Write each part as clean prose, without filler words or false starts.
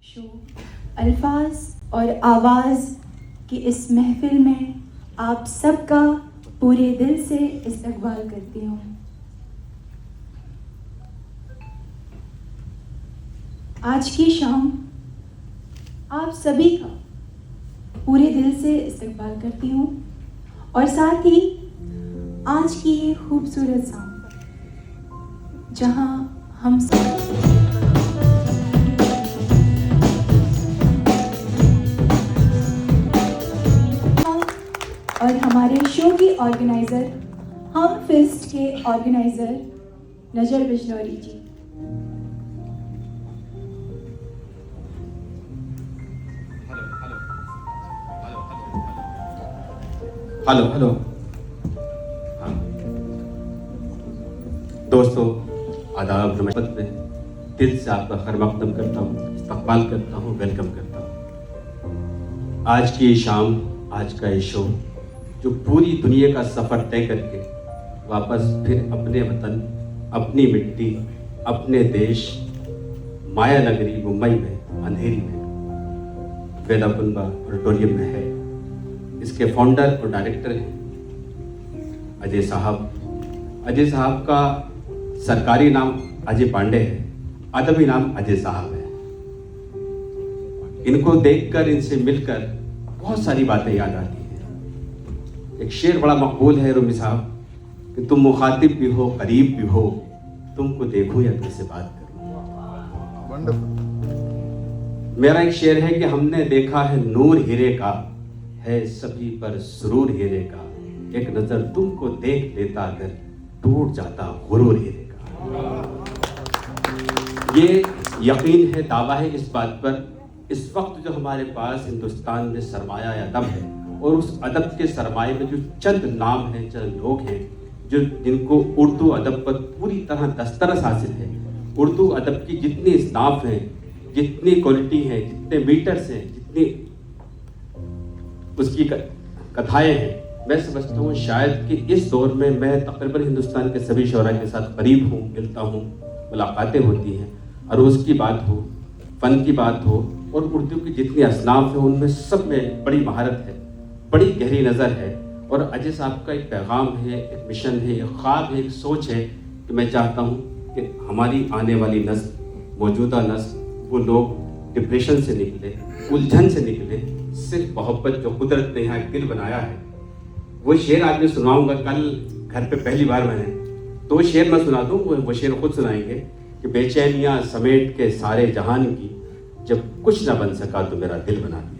Show अल्फाज और आवाज़ की इस महफिल में आप सबका पूरे दिल से इस्तकबाल करती हूँ। आज की शाम आप सभी का पूरे दिल से इस्तकबाल करती हूँ और साथ ही आज की ये खूबसूरत शाम जहाँ हम सब और हमारे शो की ऑर्गेनाइज़र हम फेस्ट के ऑर्गेनाइज़र नजर बिजनौरी जी। हेलो हाँ दोस्तों, आदाब नमस्ते। में दिल से आपका खैर मकदम करता हूँ, इस्तकबाल करता हूँ, वेलकम करता हूँ। आज की ये शाम, आज का ये शो जो पूरी दुनिया का सफ़र तय करके वापस फिर अपने वतन, अपनी मिट्टी, अपने देश, माया नगरी मुंबई में अंधेरी में वेदा कुंबा ऑडिटोरियम में है। इसके फाउंडर और डायरेक्टर हैं अजय साहब। अजय साहब का सरकारी नाम अजय पांडे है, अदबी नाम अजय साहब है। इनको देखकर, इनसे मिलकर बहुत सारी बातें याद आती हैं। एक शेर बड़ा मकबूल है रूमी साहब कि तुम मुखातिब भी हो, करीब भी हो, तुमको देखूं या तुमसे बात करूं। मेरा एक शेर है कि हमने देखा है नूर हीरे का, है सभी पर सुरूर हीरे का, एक नजर तुमको देख लेता अगर टूट जाता गुरूर हीरे का। ये यकीन है, दावा है इस बात पर, इस वक्त जो हमारे पास हिंदुस्तान में सरमाया अदब है और उस अदब के सरमाए में जो चंद नाम हैं, चंद लोग हैं जो जिनको उर्दू अदब पर पूरी तरह दस्तरस हासिल है। उर्दू अदब की जितनी इसनाफ हैं, जितनी क्वालिटी है, जितने मीटर्स हैं, जितनी उसकी कथाएं हैं, मैं समझता हूँ शायद कि इस दौर में मैं तकरीबन हिंदुस्तान के सभी शोरा के साथ करीब हूँ, मिलता हूँ, मुलाकातें होती हैं, अरूज़ की बात हो, फ़न की बात हो और उर्दू की जितनी असनाफ है उनमें सब में बड़ी महारत है, बड़ी गहरी नज़र है। और अजय साहब का एक पैगाम है, एक मिशन है, एक ख्वाब है, एक सोच है कि मैं चाहता हूँ कि हमारी आने वाली नस्ल, मौजूदा नस्ल, वो लोग डिप्रेशन से निकले, उलझन से निकले, सिर्फ मोहब्बत जो कुदरत ने यहाँ एक दिल बनाया है। वो शेर आज मैं सुनाऊंगा, कल घर पे पहली बार मैंने 2 शेर मैं सुना दूँ, वो शेर खुद सुनाएंगे कि बेचैनियाँ समेट के सारे जहान की, जब कुछ ना बन सका तो मेरा दिल बना दिया।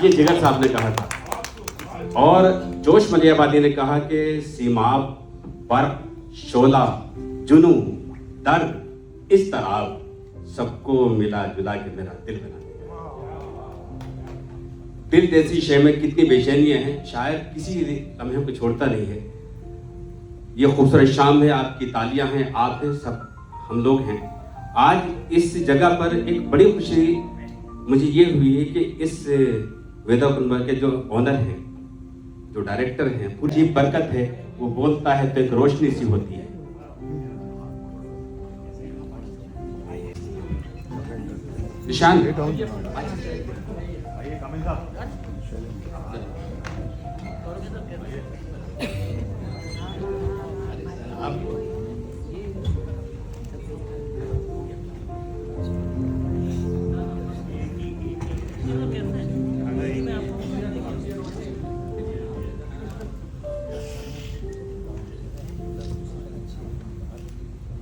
ये जिगर साहब ने कहा था। और जोश मलियाबादी ने कहा कि सीमाब, बर्क, शोला, जुनू, दर्द, इस तरह सबको मिला जुला के मेरा दिल बना दिया। दिल जैसी शय में कितनी बेचैनियां हैं, शायद किसी लम्हे को छोड़ता नहीं है। ये खूबसूरत शाम है, आपकी तालियां हैं, आप हैं, सब हम लोग हैं। आज इस जगह पर एक बड़ी खुशी मुझे ये हुई है कि इस वेदा कुंबा के जो ऑनर हैं, जो डायरेक्टर हैं, पूरी बरकत है। वो बोलता है तो एक रोशनी सी होती है। निशान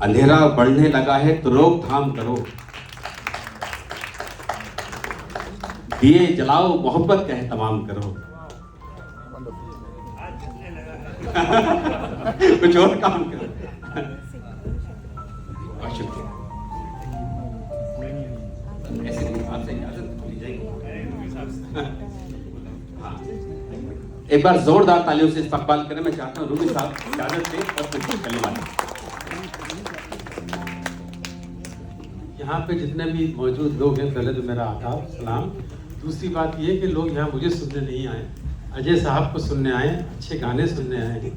अंधेरा बढ़ने लगा है तो रोकथाम करो, दिए जलाओ, मोहब्बत का एहतमाम करो। कुछ और काम करो। शुक्रिया। आपसे इजाजत ली जाएगी। हाँ, एक बार जोरदार तालियों से इस्तकबाल करें। मैं चाहता हूँ रूमी साहब इजाजत दें और कुछ कलिमात। यहाँ पे जितने भी मौजूद लोग हैं, पहले तो मेरा आदाब सलाम। दूसरी बात ये कि लोग यहाँ मुझे सुनने नहीं आए, अजय साहब को सुनने आए, अच्छे गाने सुनने आए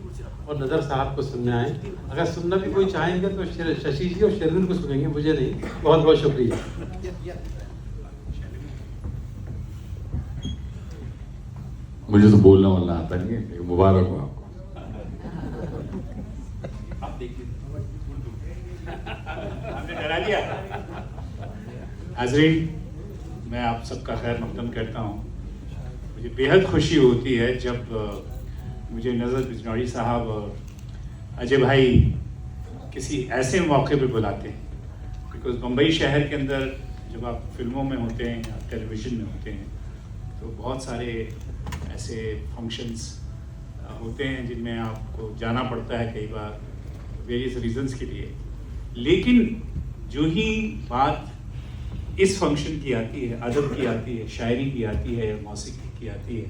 और नज़र साहब को सुनने आए। अगर सुनना भी कोई चाहेंगे तो शशि जी और शेरविन को सुनेंगे, मुझे नहीं। बहुत बहुत शुक्रिया। मुझे तो बोलना वोलना आता नहीं है, मुबारक हो आपको। आप देखिए, आपने डरा दिया। हाज़रीन, मैं आप सबका खैर मकदम करता हूँ। मुझे बेहद खुशी होती है जब मुझे नज़र बिजनौरी साहब और अजय भाई किसी ऐसे मौके पे बुलाते हैं, बिकॉज़ मुंबई शहर के अंदर जब आप फिल्मों में होते हैं या टेलीविज़न में होते हैं तो बहुत सारे ऐसे फंक्शंस होते हैं जिनमें आपको जाना पड़ता है कई बार वेरियस रीजंस के लिए। लेकिन जो ही बात इस फंक्शन की आती है, अदब की आती है, शायरी की आती है, मौसीकी की आती है,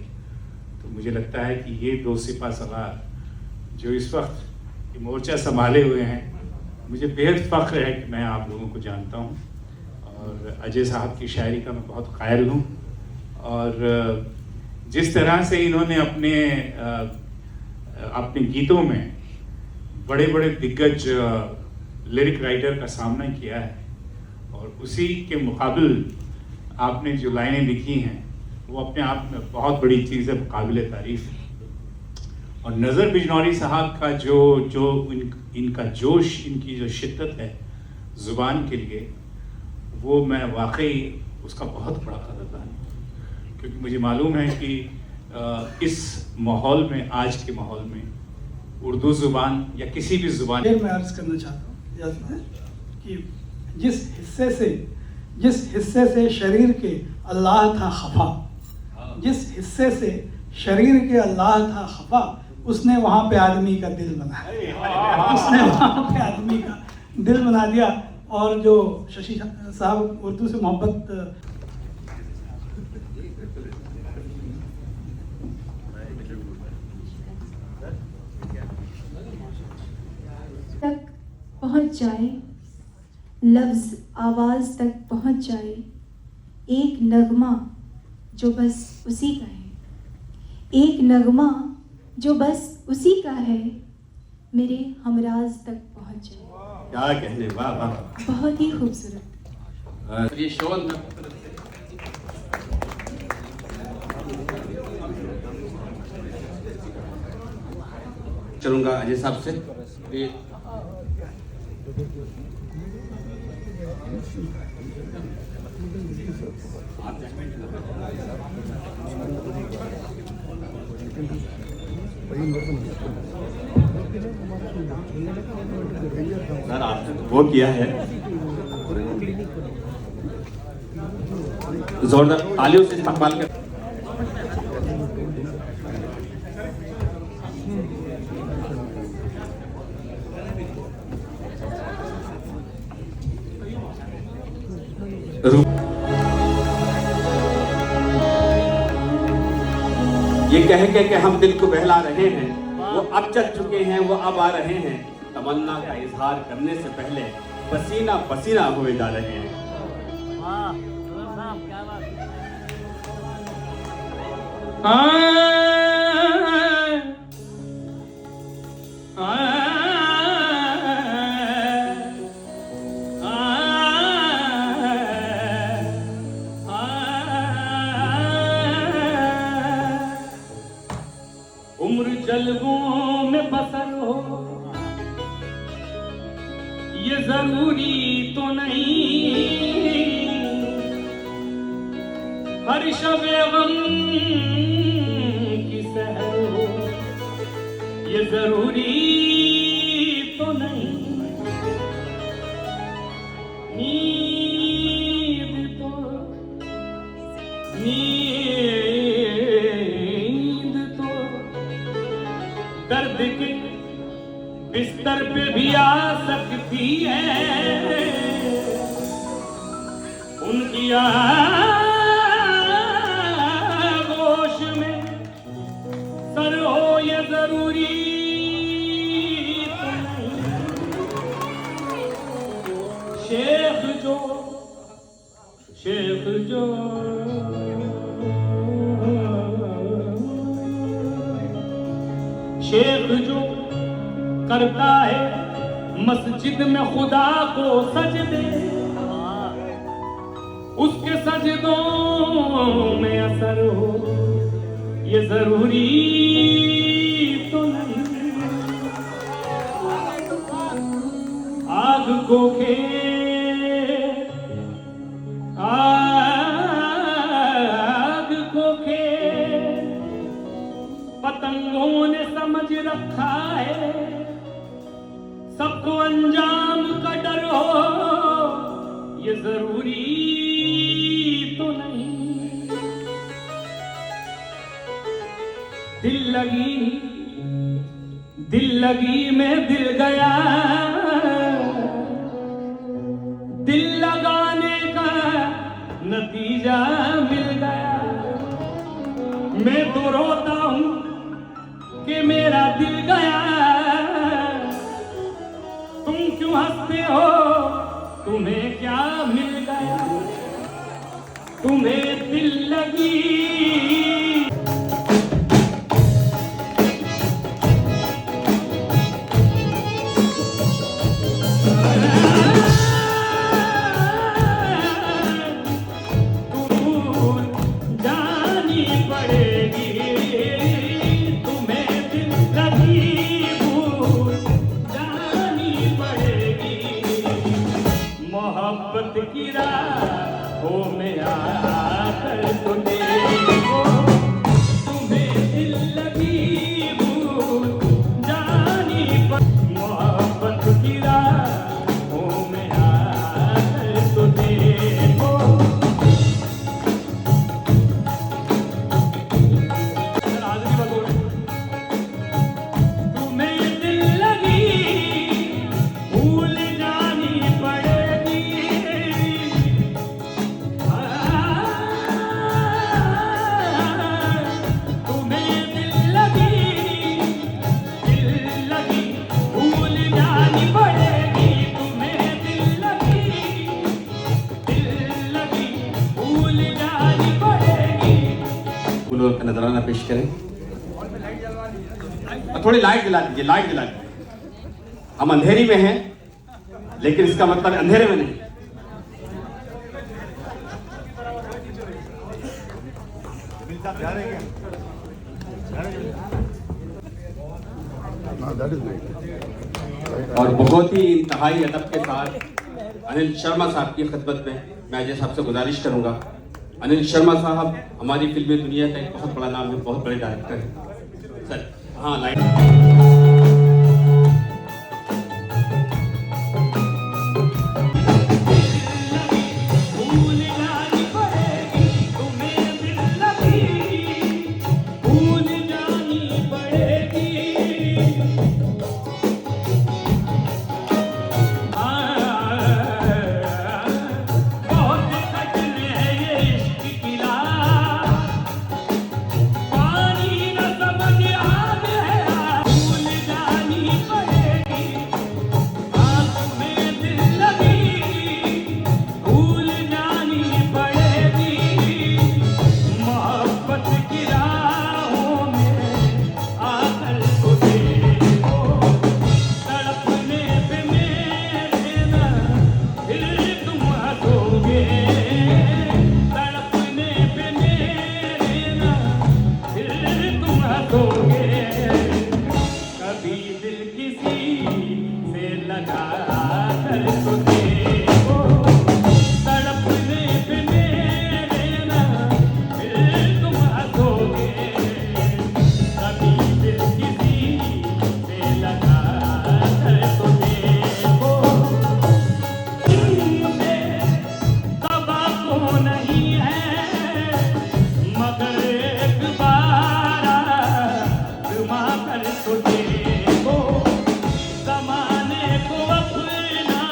तो मुझे लगता है कि ये दो सिपा सलार जो इस वक्त ये मोर्चा संभाले हुए हैं, मुझे बेहद फ़ख्र है कि मैं आप लोगों को जानता हूँ और अजय साहब की शायरी का मैं बहुत कायल हूँ। और जिस तरह से इन्होंने अपने गीतों में बड़े बड़े दिग्गज लिरिक राइटर का सामना किया है और उसी के मुकाबिल आपने जो लाइनें लिखी हैं वो अपने आप में बहुत बड़ी चीज़ है, काबिल तारीफ़ है। और नज़र बिजनौरी साहब का जो इनका जोश, इनकी जो शिद्दत है ज़ुबान के लिए, वो मैं वाकई उसका बहुत बड़ा कदरदान हूँ, क्योंकि मुझे मालूम है कि इस माहौल में, आज के माहौल में उर्दू ज़ुबान या किसी भी ज़ुबान मैं अर्ज़ करना चाहता हूँ कि जिस हिस्से से शरीर के अल्लाह था खफा, जिस हिस्से से शरीर के अल्लाह था खफा, उसने वहाँ पे आदमी का दिल बनाया, उसने वहाँ पे आदमी का दिल बना दिया। और जो शशि साहब उर्दू से मोहब्बत तक पहुंच जाए, लफ्ज़ आवाज़ तक पहुंच जाए, एक नगमा जो बस उसी का है, एक नगमा जो बस उसी का है, मेरे हमराज तक पहुंच जाए। क्या कहने, वाह वाह, बहुत ही खूबसूरत। ये शोल चलूंगा अजय साहब से। ये सर आपने तो वो किया है, जोरदार तालियों से इस्तकबाल कर। ये कह के हम दिल को बहला रहे हैं, वो अब चल चुके हैं, वो अब आ रहे हैं, तमन्ना का इजहार करने से पहले पसीना पसीना हुए जा रहे हैं। उम्र जलवों में बसर हो ये जरूरी तो नहीं, हर शब-ए गम की सहर हो ये जरूरी तो नहीं, नींद तो दर्द के बिस्तर पे भी आ सकती है, उनकी आगोश में सर हो ये जरूरी तो नहीं। शेख जो करता है मस्जिद में खुदा को सजदे, उसके सजदों में असर हो ये जरूरी तो नहीं। आग को पतंगों ने समझ रखा है, सबको अंजाम का डर हो ये जरूरी तो नहीं। दिल लगी में दिल गया, दिल लगाने का नतीजा मिल गया। मैं तो रोता हूं कि मेरा दिल गया, तुम क्यों हंसते हो, तुम्हें क्या मिल गया। तुम्हें दिल लगी मोहब्बत की राहों में आकर तो देखो, तुम्हें दिल लगी भूल जानी पर। मोहब्बत की राहों में आकर तो देखो। तुम्हें दिल लगी भूल जानी पड़ेगी। तुम्हें दिल लगी भूल जानी पड़ेगी। तुम्हें दिल लगी भूल जानी पड़ेगी। फूलों का नजराना पेश करें और थोड़ी लाइट जला दीजिए, लाइट जला दीजिए। हम अंधेरी में हैं लेकिन इसका मतलब अंधेरे में नहीं। और बहुत ही इंतहाई अदब के साथ अनिल शर्मा साहब की खिदमत में मैं अजय साहब से गुजारिश करूंगा। अनिल शर्मा साहब हमारी फिल्मी दुनिया का एक बहुत बड़ा नाम है, बहुत बड़े डायरेक्टर हैं सर। हाँ लाइट भूल जानी पड़ेगी। तुम्हें दिल लगी भूल जानी पड़ेगी। बहुत कठिन है ये इश्क की राह, पानी न समझ आग है। भूल जानी पड़ेगी। तुम्हें दिल लगी भूल जानी पड़ेगी। मोहब्बत की राहों में आकर तो देखो, तड़पने पे मेरे ना फिर तुम हंसोगे। तड़पने पे मेरे ना फिर तुम हंसोगे। कभी दिल किसी से लगा कर तो देखो, तड़पने पे मेरे ना फिर तुम हंसोगे। कभी दिल किसी से लगा कर तो देखो। मुझे तबा को नहीं है मगर एक बार आज़मा कर तो देखो। ज़माने को अपना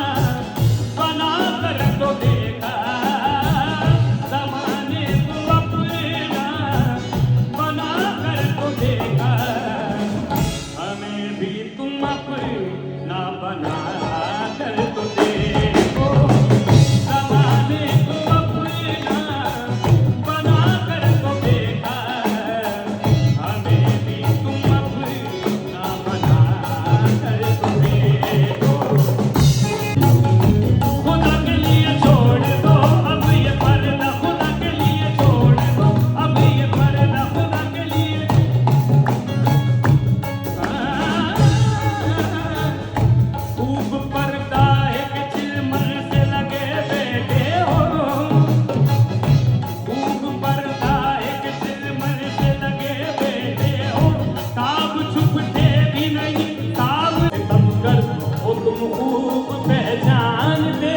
पहचानते,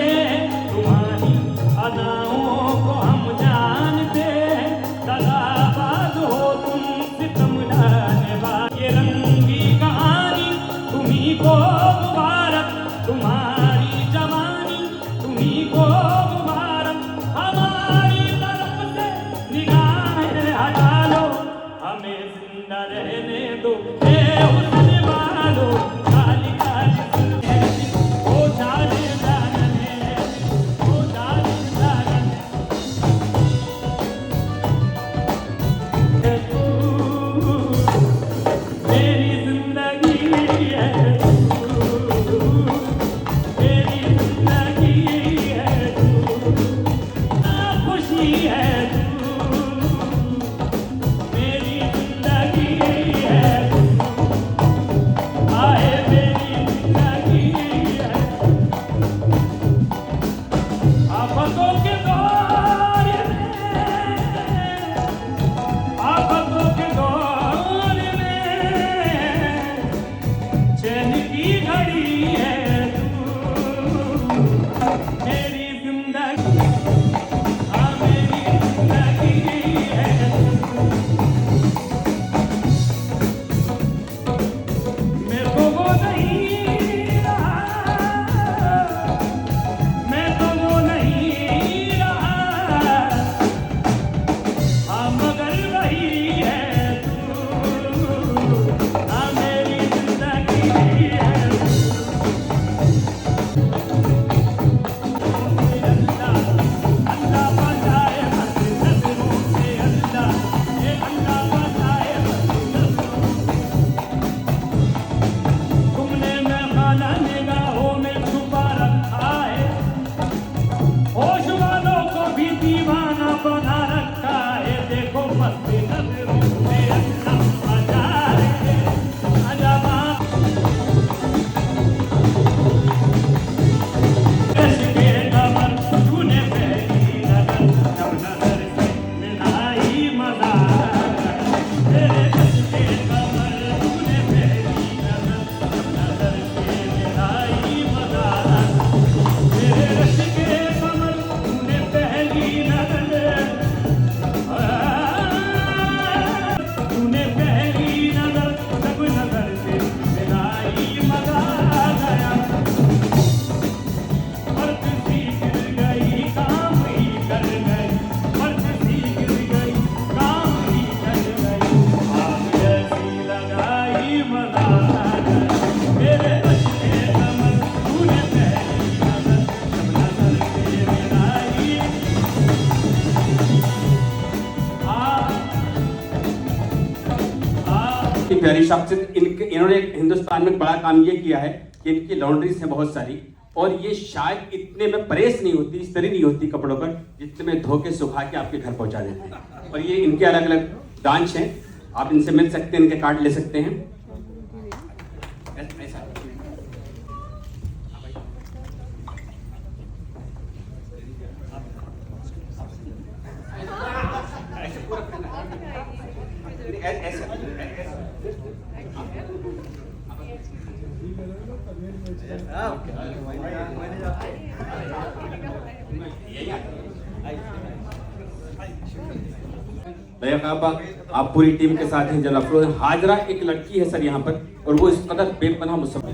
तुम्हारी अदाओं को हम जानते, दगाबाज हो तुम सितम ढाने वाले। ये रंगी कहानी तुम्ही को मुबारक, तुम्हारी जवानी तुम्ही को मुबारक। हमारी तरफ से निगाहें हटा लो, हमें जिंदा रहने दो, ए हुस्न वालो। काली काली ओ जाने जाने, ओ जाने जाने तू मेरी जिंदगी है, तू मेरी जिंदगी है, तू खुशी है, तू मेरी जिंदगी है, आए मेरी जिंदगी है। आफतों के दौर में, आफतों के दौर में चैन की घड़ी है, तू मेरी जिंदगी, हाँ मेरी जिंदगी है। मैं तो वो नहीं रहा, मैं तो वो नहीं रहा, हाँ मगर वही है तू, हाँ मेरी जिंदगी है। अल्लाह बचाए हर नजरों से, अल्लाह ये अल्लाह बचाए हर नजरों। तुमने मैं खाना निगाहों में छुपा रखा है, होश वालों को भी दीवाना बना रखा है। देखो मस्ती नजरों से अल्लाह बचाए, अजबा के कमर तूने पहली नजर, जब नजर से मिलाई मजा। तेरे के कमर तूने पहली नजर, जब नजर से मिलाई मजा। तेरे रश के कमर तूने पहली नजर, तूने पहली नजर, जब नजर से मिलाई मजा गया। मर्द सी गिर गई काम ही कर गई, मर्द सी गिर गई काम ही कर गई। आग ऐसी लगाई मजा गया। मेरे रश के कमर तूने पहली नजर, जब नजर से मिलाई। की प्यारी शख्सियत, इन्होंने हिंदुस्तान में बड़ा काम ये किया है कि इनकी लॉन्ड्रीज हैं बहुत सारी, और ये शायद इतने में प्रेस नहीं होती, इस्त्री नहीं होती कपड़ों पर, जितने में धो के सुखा के आपके घर पहुंचा देते हैं। और ये इनके अलग अलग ब्रांच हैं, आप इनसे मिल सकते हैं, इनके कार्ड ले सकते हैं। ऐसा आप पूरी टीम के साथ हैं। जनाब अफरोज हाजरा एक लड़की है सर यहाँ पर, और वो इस कदर बेपनाह मुसम्मत